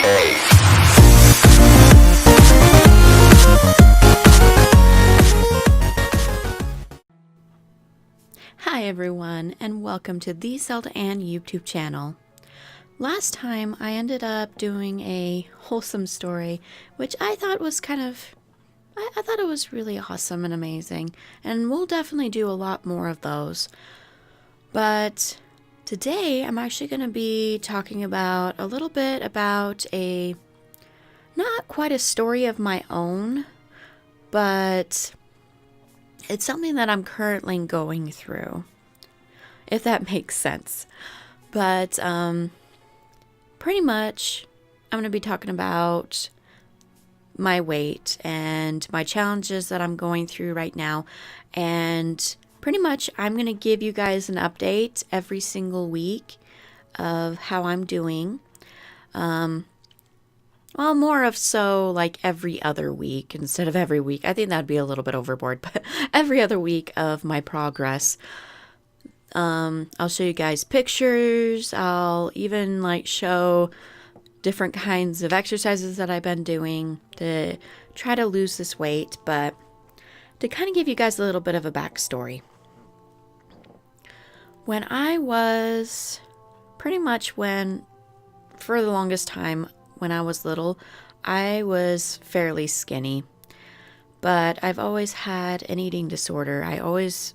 Hi everyone, and welcome to the TheZeldaAnn YouTube channel. Last time I ended up doing a wholesome story, which I thought was I thought it was really awesome and amazing, and we'll definitely do a lot more of those. But today I'm actually going to be talking about a little bit about not quite a story of my own, but it's something that I'm currently going through, if that makes sense. But pretty much I'm going to be talking about my weight and my challenges that I'm going through right now. And pretty much I'm going to give you guys an update every single week of how I'm doing. Well, more of so like every other week instead of every week. I think that'd be a little bit overboard, but every other week of my progress. I'll show you guys pictures. I'll even like show different kinds of exercises that I've been doing to try to lose this weight, but to kind of give you guys a little bit of a backstory. For the longest time, when I was little, I was fairly skinny, but I've always had an eating disorder. I always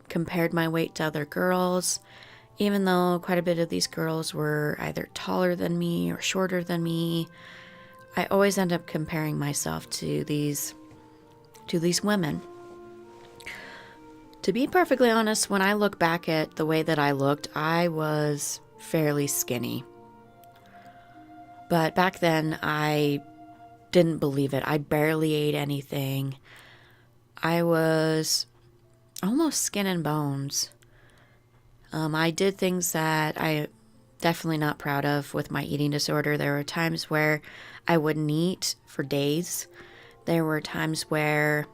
compared my weight to other girls, even though quite a bit of these girls were either taller than me or shorter than me. I always end up comparing myself to these women. To be perfectly honest, when I look back at the way that I looked, I was fairly skinny. But back then, I didn't believe it. I barely ate anything. I was almost skin and bones. I did things that I definitely not proud of with my eating disorder. There were times where I wouldn't eat for days. There were times where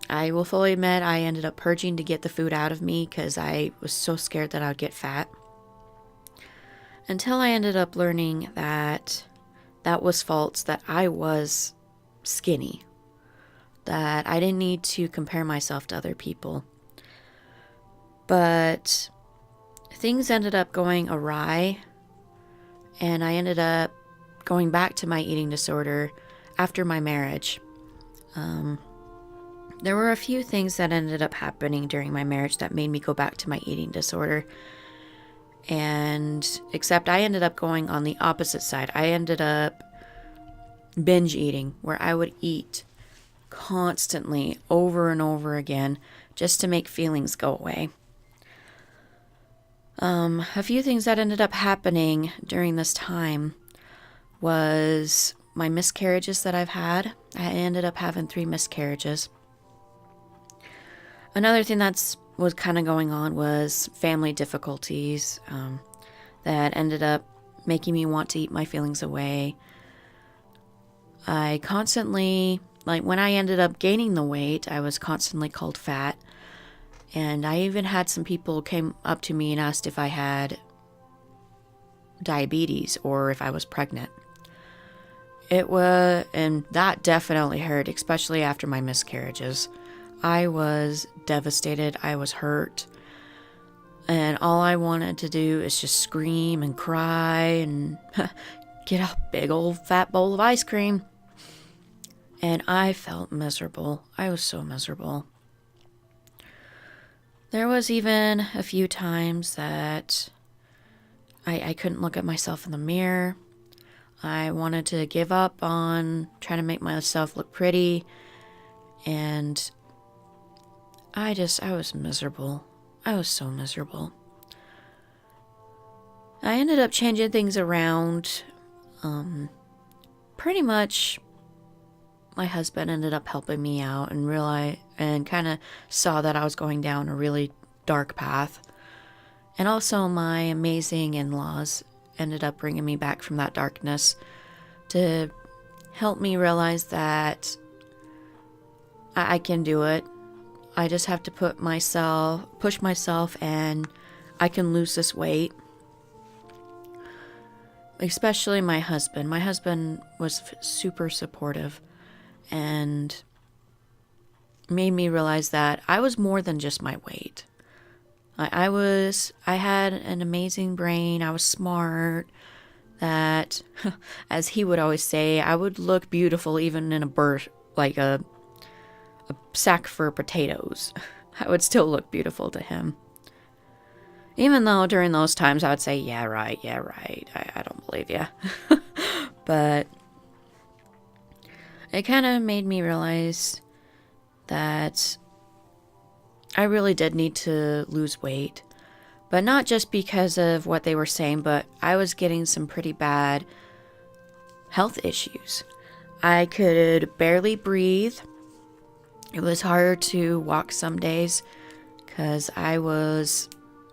I will fully admit I ended up purging to get the food out of me because I was so scared that I would get fat. Until I ended up learning that that was false, that I was skinny, that I didn't need to compare myself to other people. But things ended up going awry, and I ended up going back to my eating disorder after my marriage. There were a few things that ended up happening during my marriage that made me go back to my eating disorder. Except I ended up going on the opposite side. I ended up binge eating, where I would eat constantly over and over again just to make feelings go away. A few things that ended up happening during this time was my miscarriages that I've had. I ended up having 3 miscarriages. Another thing that was kind of going on was family difficulties that ended up making me want to eat my feelings away. I constantly, when I ended up gaining the weight, I was constantly called fat. And I even had some people came up to me and asked if I had diabetes or if I was pregnant. And that definitely hurt, especially after my miscarriages. I was devastated. I was hurt. And all I wanted to do is just scream and cry and get a big old fat bowl of ice cream. And I felt miserable. I was so miserable. There was even a few times that I couldn't look at myself in the mirror. I wanted to give up on trying to make myself look pretty. And I was miserable. I was so miserable. I ended up changing things around. Pretty much my husband ended up helping me out and kind of saw that I was going down a really dark path. And also my amazing in-laws ended up bringing me back from that darkness to help me realize that I can do it. I just have to push myself, and I can lose this weight. especially my husband. My husband was super supportive and made me realize that I was more than just my weight. I had an amazing brain. I was smart. That, as he would always say, I would look beautiful even in like a sack for potatoes. I would still look beautiful to him. Even though during those times I would say, yeah, right. I don't believe you. But it kind of made me realize that I really did need to lose weight. But not just because of what they were saying, but I was getting some pretty bad health issues. I could barely breathe. It was hard to walk some days because I was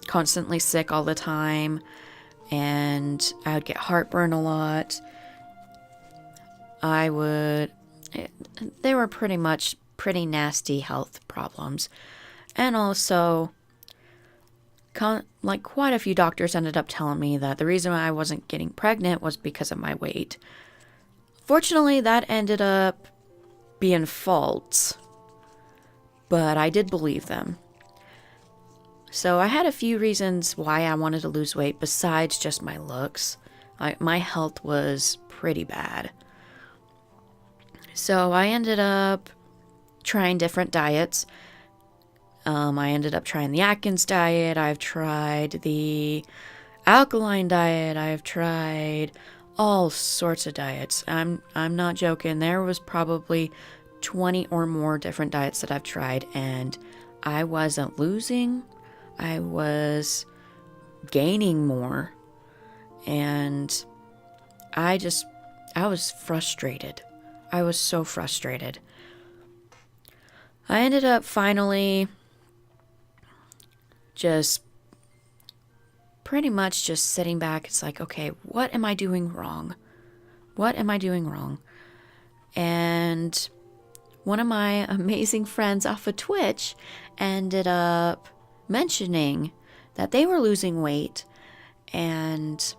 constantly sick all the time, and I would get heartburn a lot. They were pretty nasty health problems. And also, quite a few doctors ended up telling me that the reason I wasn't getting pregnant was because of my weight. Fortunately, that ended up being false, but I did believe them. So I had a few reasons why I wanted to lose weight besides just my looks. My health was pretty bad. So I ended up trying different diets. I ended up trying the Atkins diet. I've tried the alkaline diet. I've tried all sorts of diets. I'm not joking. There was probably 20 or more different diets that I've tried, and I wasn't losing. I was gaining more, and I was frustrated. I was so frustrated. I ended up finally just pretty much just sitting back. It's like, okay, what am I doing wrong? What am I doing wrong? And one of my amazing friends off of Twitch ended up mentioning that they were losing weight and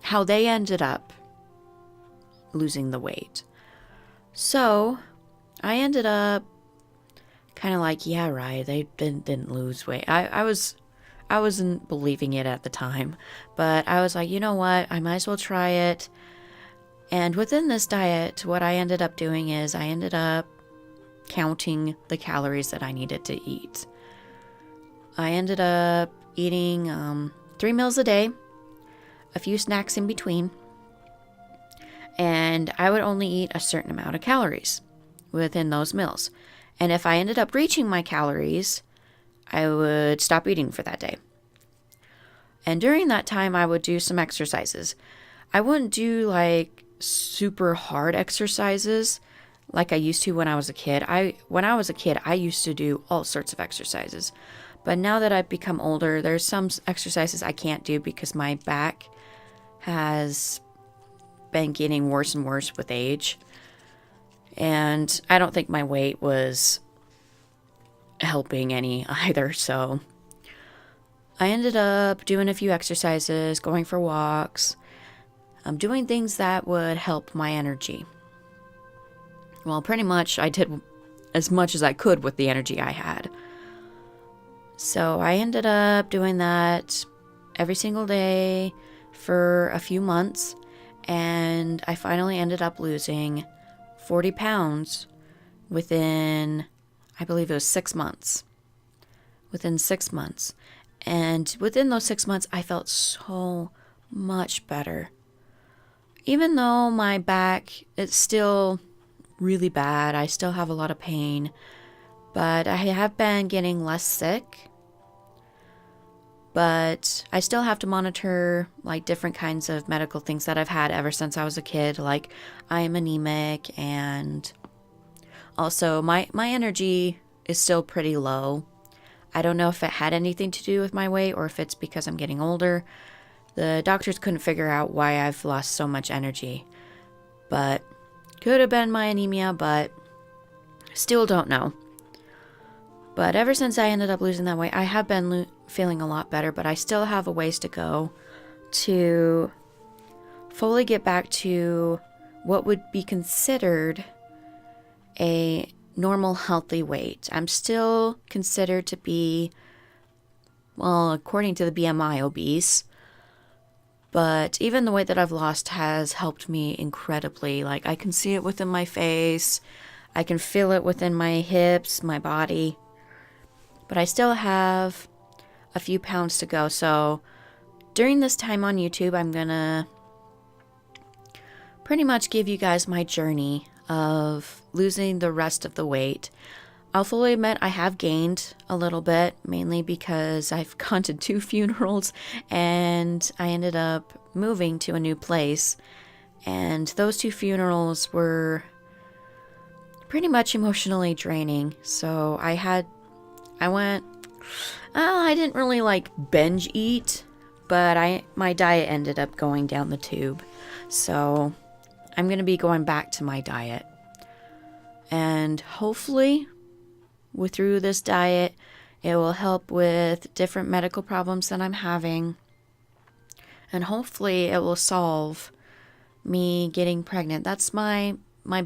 how they ended up losing the weight. So I ended up kind of like, yeah, right, they didn't lose weight. I wasn't believing it at the time, but I was like, you know what, I might as well try it. And within this diet, what I ended up doing is I ended up counting the calories that I needed to eat. I ended up eating 3 meals a day, a few snacks in between, and I would only eat a certain amount of calories within those meals. And if I ended up reaching my calories, I would stop eating for that day. And during that time, I would do some exercises. I wouldn't do like super hard exercises like I used to when I was a kid. When I was a kid, I used to do all sorts of exercises. But now that I've become older, there's some exercises I can't do because my back has been getting worse and worse with age. And I don't think my weight was helping any either. So I ended up doing a few exercises, going for walks, doing things that would help my energy. Well, pretty much I did as much as I could with the energy I had. So I ended up doing that every single day for a few months. And I finally ended up losing 40 pounds within, I believe it was 6 months. Within 6 months. And within those 6 months, I felt so much better. Even though my back, it's still really bad. I still have a lot of pain. But I have been getting less sick. But I still have to monitor like different kinds of medical things that I've had ever since I was a kid. Like I am anemic, and also my energy is still pretty low. I don't know if it had anything to do with my weight or if it's because I'm getting older. The doctors couldn't figure out why I've lost so much energy. But could have been my anemia, but still don't know. But ever since I ended up losing that weight, I have been feeling a lot better, but I still have a ways to go to fully get back to what would be considered a normal healthy weight. I'm still considered to be, well, according to the BMI, obese. But even the weight that I've lost has helped me incredibly. Like, I can see it within my face. I can feel it within my hips, my body. But I still have a few pounds to go. So during this time on YouTube, I'm going to pretty much give you guys my journey of losing the rest of the weight. I'll fully admit I have gained a little bit, mainly because I've gone to 2 funerals and I ended up moving to a new place. And those 2 funerals were pretty much emotionally draining. So I didn't really like binge eat, but my diet ended up going down the tube. So I'm going to be going back to my diet. And hopefully, through this diet, it will help with different medical problems that I'm having. And hopefully it will solve me getting pregnant. That's my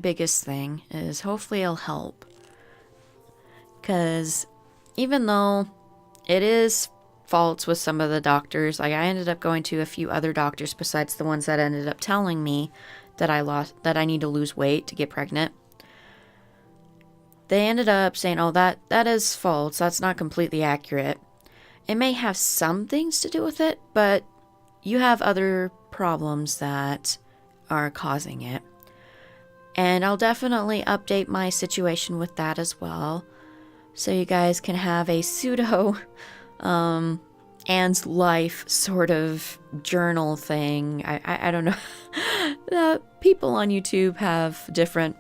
biggest thing, is hopefully it'll help. Because even though it is faults with some of the doctors, like I ended up going to a few other doctors besides the ones that ended up telling me that I need to lose weight to get pregnant. They ended up saying, oh, that is false. That's not completely accurate. It may have some things to do with it, but you have other problems that are causing it. And I'll definitely update my situation with that as well. So you guys can have a pseudo Ann's life sort of journal thing. I don't know. People on YouTube have different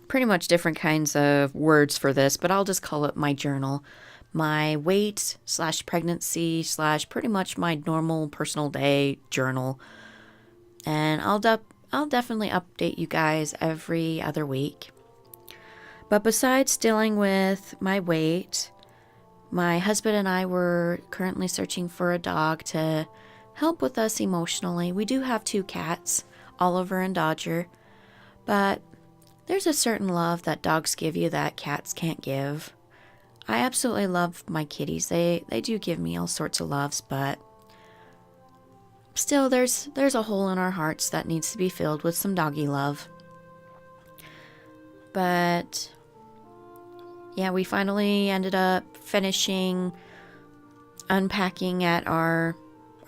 pretty much different kinds of words for this, but I'll just call it my journal. My weight / pregnancy / pretty much my normal personal day journal. And I'll definitely update you guys every other week. But besides dealing with my weight, my husband and I were currently searching for a dog to help with us emotionally. We do have 2 cats, Oliver and Dodger, but there's a certain love that dogs give you that cats can't give. I absolutely love my kitties. They do give me all sorts of loves, but still there's a hole in our hearts that needs to be filled with some doggy love. But yeah, we finally ended up finishing unpacking at our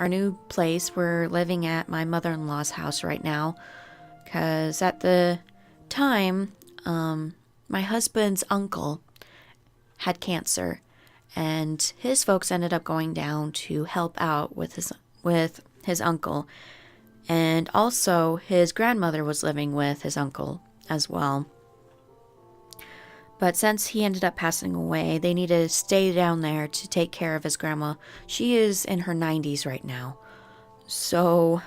new place. We're living at my mother-in-law's house right now, because at the time, my husband's uncle had cancer, and his folks ended up going down to help out with his uncle, and also his grandmother was living with his uncle as well. But since he ended up passing away, they needed to stay down there to take care of his grandma. She is in her 90s right now, so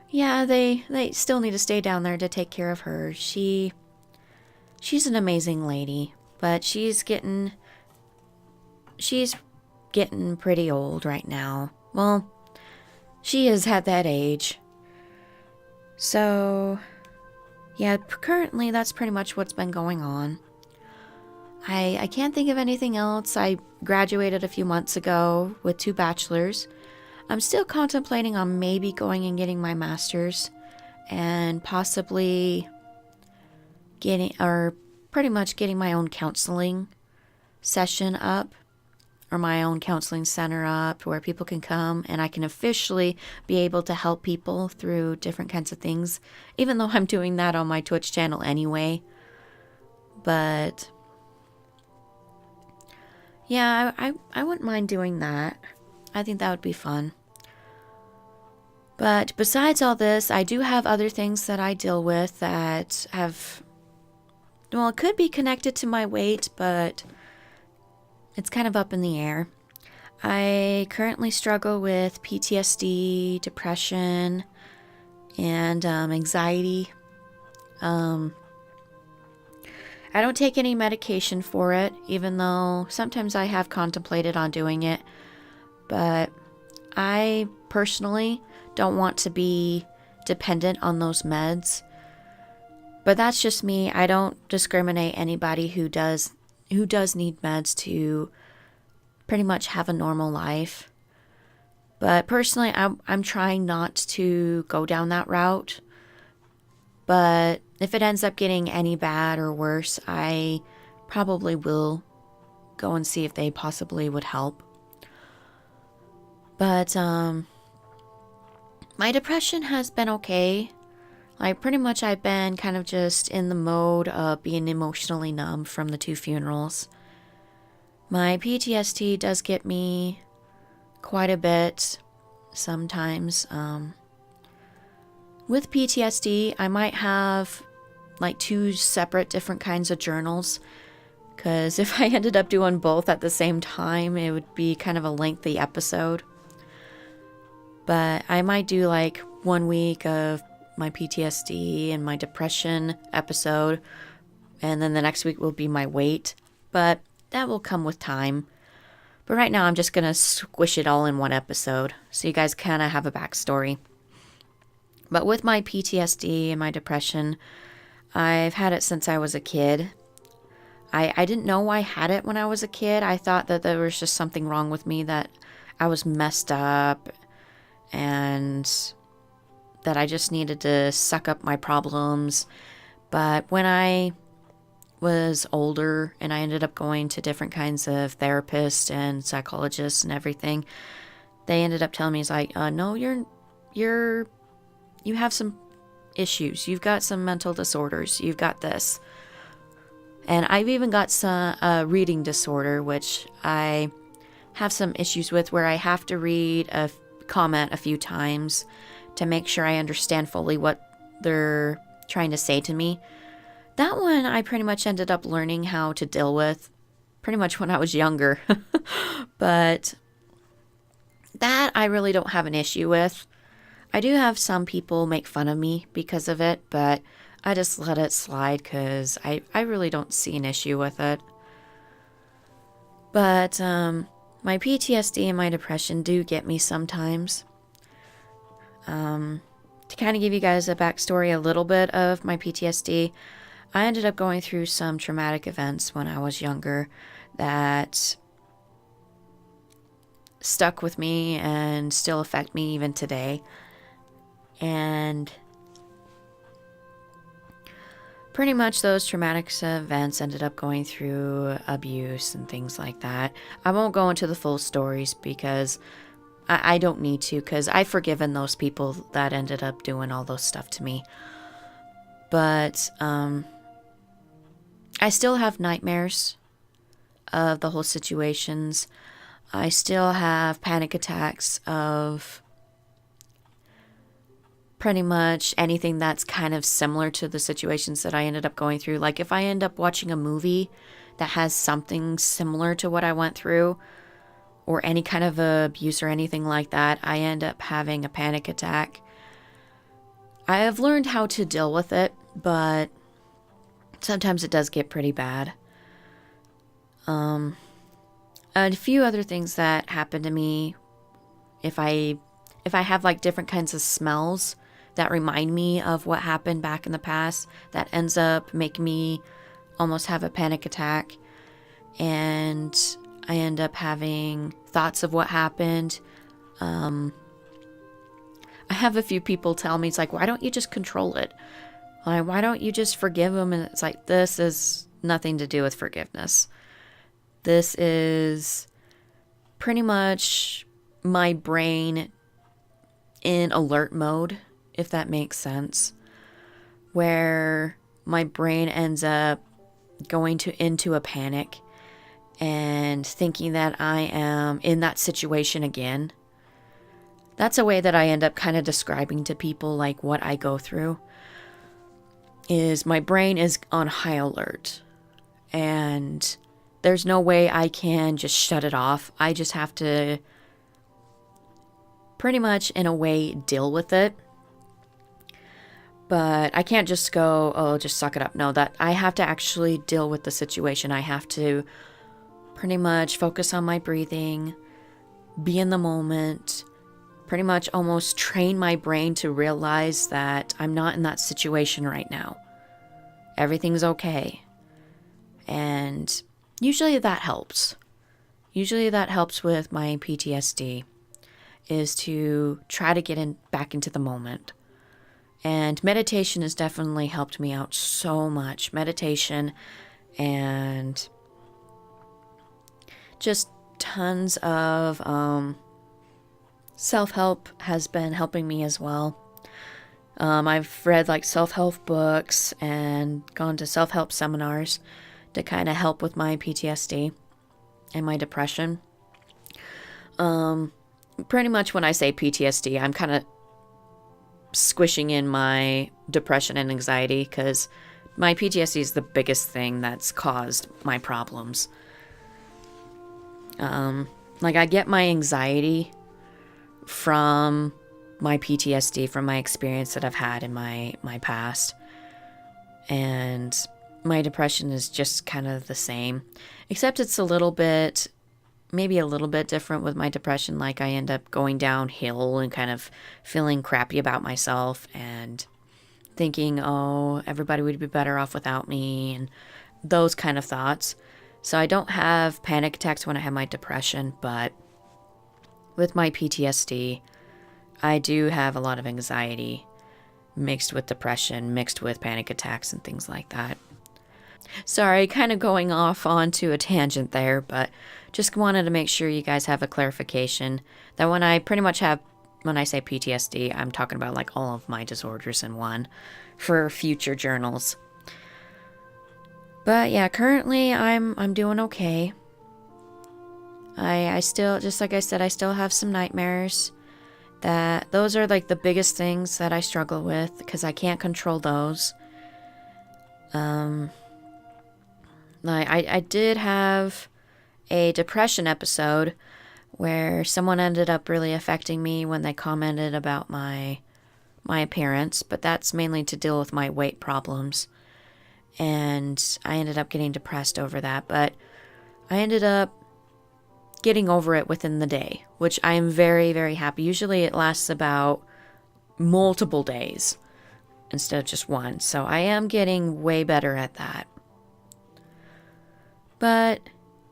yeah, they still need to stay down there to take care of her. She's an amazing lady, but she's getting pretty old right now. Well, she is at that age. So yeah, currently that's pretty much what's been going on. I can't think of anything else. I graduated a few months ago with 2 bachelors. I'm still contemplating on maybe going and getting my master's and possibly pretty much getting my own counseling session up, or my own counseling center up where people can come and I can officially be able to help people through different kinds of things, even though I'm doing that on my Twitch channel anyway. But yeah, I wouldn't mind doing that. I think that would be fun. But besides all this, I do have other things that I deal with that it could be connected to my weight, but it's kind of up in the air. I currently struggle with PTSD, depression, and anxiety. I don't take any medication for it, even though sometimes I have contemplated on doing it. But I personally don't want to be dependent on those meds. But that's just me. I don't discriminate anybody who does need meds to pretty much have a normal life. But personally, I'm trying not to go down that route. But if it ends up getting any bad or worse, I probably will go and see if they possibly would help. But my depression has been okay. Like, pretty much I've been kind of just in the mode of being emotionally numb from the 2 funerals. My PTSD does get me quite a bit sometimes. With PTSD, I might have like 2 separate different kinds of journals, because if I ended up doing both at the same time, it would be kind of a lengthy episode. But I might do like 1 week of my PTSD and my depression episode, and then the next week will be my weight, but that will come with time. But right now I'm just gonna squish it all in one episode so you guys kind of have a backstory. But with my PTSD and my depression, I've had it since I was a kid. I didn't know I had it when I was a kid. I thought that there was just something wrong with me, that I was messed up and that I just needed to suck up my problems. But when I was older and I ended up going to different kinds of therapists and psychologists and everything, they ended up telling me, it's like, no, you have some issues. You've got some mental disorders. You've got this. And I've even got some reading disorder, which I have some issues with, where I have to read a comment a few times to make sure I understand fully what they're trying to say to me. That one I pretty much ended up learning how to deal with pretty much when I was younger. But that I really don't have an issue with. I do have some people make fun of me because of it, but I just let it slide because I really don't see an issue with it. But my PTSD and my depression do get me sometimes. To kind of give you guys a backstory, a little bit of my PTSD, I ended up going through some traumatic events when I was younger that stuck with me and still affect me even today. And pretty much those traumatic events ended up going through abuse and things like that. I won't go into the full stories because I don't need to, because I've forgiven those people that ended up doing all those stuff to me. But I still have nightmares of the whole situations. I still have panic attacks of pretty much anything that's kind of similar to the situations that I ended up going through. Like if I end up watching a movie that has something similar to what I went through, or any kind of abuse or anything like that, I end up having a panic attack. I have learned how to deal with it, but sometimes it does get pretty bad. A few other things that happen to me, if I have like different kinds of smells that remind me of what happened back in the past, that ends up making me almost have a panic attack, and I end up having thoughts of what happened. I have a few people tell me, it's like, why don't you just control it? Like, why don't you just forgive them? And it's like, this is nothing to do with forgiveness. This is pretty much my brain in alert mode, if that makes sense, where my brain ends up going into a panic and thinking that I am in that situation again. That's a way that I end up kind of describing to people like what I go through, is my brain is on high alert and there's no way I can just shut it off. I just have to pretty much in a way deal with it. But I can't just go, oh, just suck it up. No, that I have to actually deal with the situation. I have to pretty much focus on my breathing, be in the moment, pretty much almost train my brain to realize that I'm not in that situation right now. Everything's okay. And usually that helps. Usually that helps with my PTSD, is to try to get back into the moment. And meditation has definitely helped me out so much. Meditation and just tons of self-help has been helping me as well. I've read like self-help books and gone to self-help seminars to kind of help with my PTSD and my depression. Pretty much when I say PTSD, I'm kind of squishing in my depression and anxiety, because my PTSD is the biggest thing that's caused my problems. Like, I get my anxiety from my PTSD, from my experience that I've had in my past. And my depression is just kind of the same, except it's maybe a little bit different with my depression. Like, I end up going downhill and kind of feeling crappy about myself and thinking, oh, everybody would be better off without me, and those kind of thoughts. So I don't have panic attacks when I have my depression, but with my PTSD, I do have a lot of anxiety mixed with depression, mixed with panic attacks and things like that. Sorry, kind of going off onto a tangent there, but just wanted to make sure you guys have a clarification that when I say PTSD, I'm talking about like all of my disorders in one for future journals. But yeah, currently I'm doing okay. I still, just like I said, I still have some nightmares. Those are like the biggest things that I struggle with, because I can't control those. I did have a depression episode where someone ended up really affecting me when they commented about my appearance, but that's mainly to deal with my weight problems. And I ended up getting depressed over that, but I ended up getting over it within the day, which I am very, very happy. Usually it lasts about multiple days instead of just one, so I am getting way better at that. But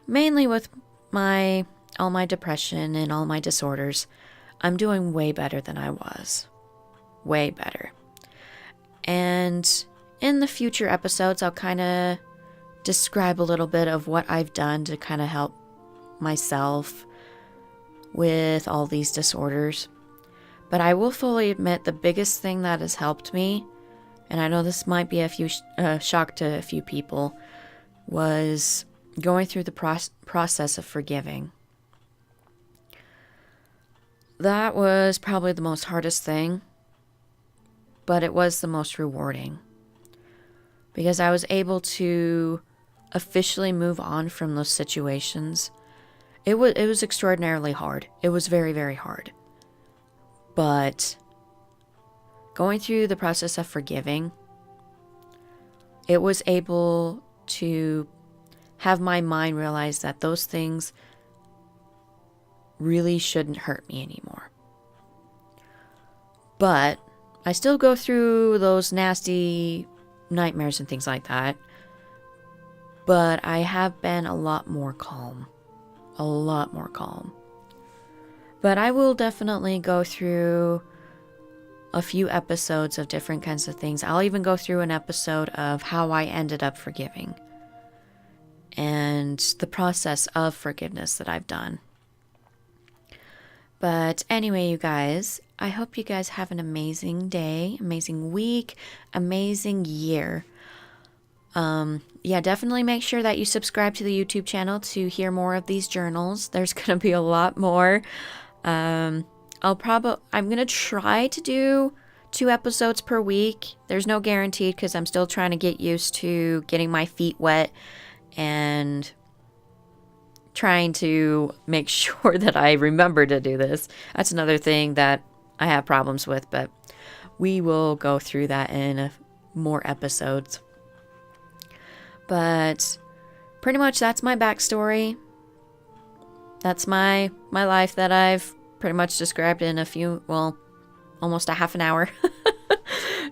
mainly with all my depression and all my disorders, I'm doing way better than I was. Way better. And in the future episodes, I'll kind of describe a little bit of what I've done to kind of help myself with all these disorders. But I will fully admit the biggest thing that has helped me, and I know this might be a shock to a few people, was going through the process of forgiving. That was probably the most hardest thing, but it was the most rewarding, because I was able to officially move on from those situations. It was extraordinarily hard. It was very, very hard. But going through the process of forgiving, it was able to have my mind realize that those things really shouldn't hurt me anymore. But I still go through those nasty nightmares and things like that. But I have been a lot more calm. A lot more calm. But I will definitely go through a few episodes of different kinds of things. I'll even go through an episode of how I ended up forgiving and the process of forgiveness that I've done. But anyway, you guys, I hope you guys have an amazing day, amazing week, amazing year. Yeah, definitely make sure that you subscribe to the YouTube channel to hear more of these journals. There's going to be a lot more. I'm going to try to do 2 episodes per week. There's no guaranteed, because I'm still trying to get used to getting my feet wet and trying to make sure that I remember to do this. That's another thing that I have problems with, but we will go through that in more episodes. But pretty much that's my backstory. That's my life that I've pretty much described in a few, well, almost a half an hour.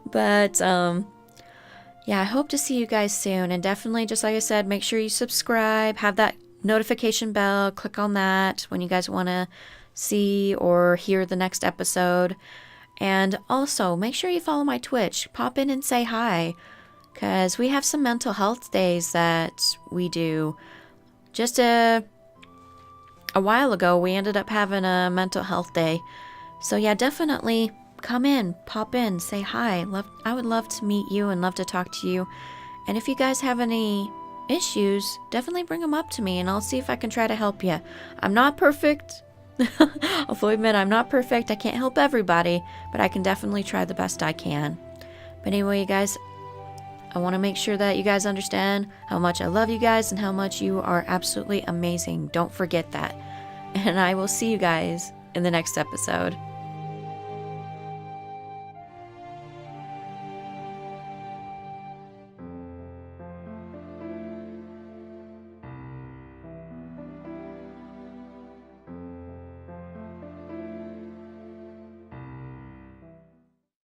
But, yeah, I hope to see you guys soon. And definitely, just like I said, make sure you subscribe, have that notification bell, click on that when you guys want to see or hear the next episode. And also, make sure you follow my Twitch. Pop in and say hi, because we have some mental health days that we do. Just a while ago, we ended up having a mental health day. So yeah, definitely come in, pop in, say hi. I would love to meet you and love to talk to you. And if you guys have any issues, definitely bring them up to me and I'll see if I can try to help you. I'm not perfect. I'll fully admit I'm not perfect. I can't help everybody, but I can definitely try the best I can. But anyway, you guys, I want to make sure that you guys understand how much I love you guys and how much you are absolutely amazing. Don't forget that. And I will see you guys in the next episode.